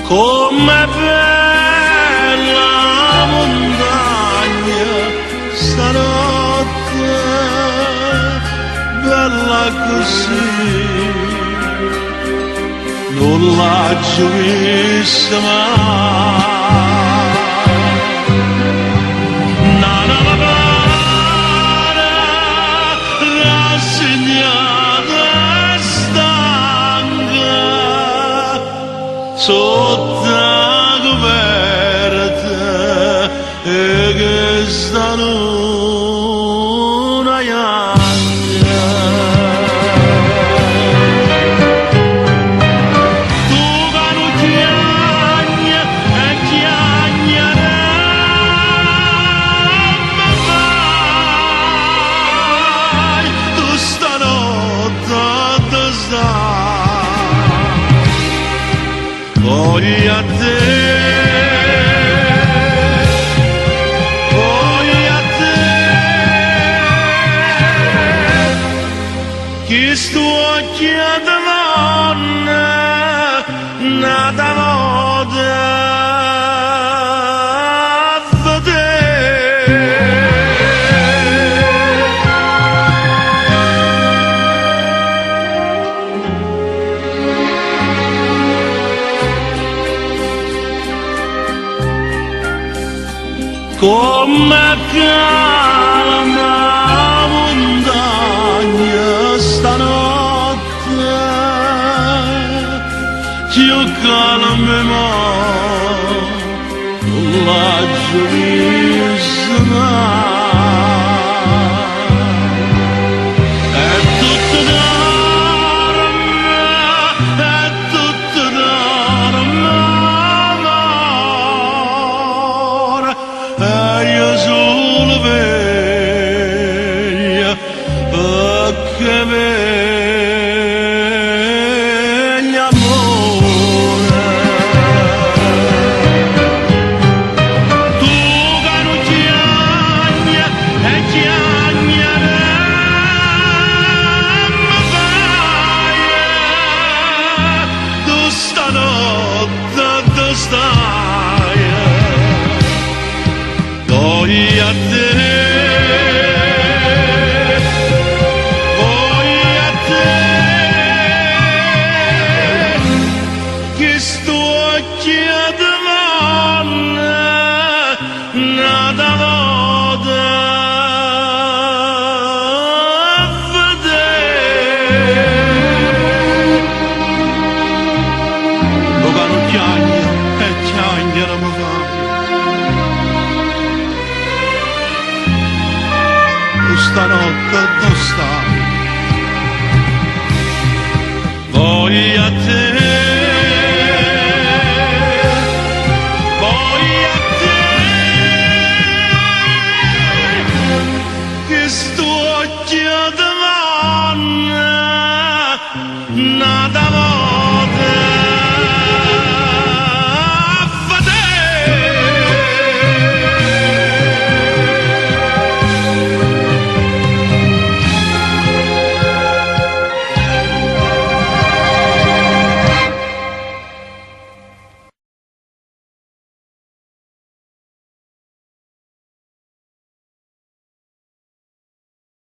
Com'è bella la montagna stanotte, bella così, non l'ho vista mai. Nana pare rassegnata e stanca, sotto la coperta e che stanno una piagna. Tu che non chiagna e chiagnerai mai, tu stanotte dove stai? Voglio a te. Chi sto occhiando donna, nata moda a vedere. Come calma la montagna stanotte, più calma non l'ho vista mai. È tutto d'arma, è tutto d'arma, amore, e io solo veglio perché veglio amore. Tu che non chiagna e chiagnerai mai, tu stanotte dove stai? Voglio a te. Nada moda a vedere. Lo canocchiaio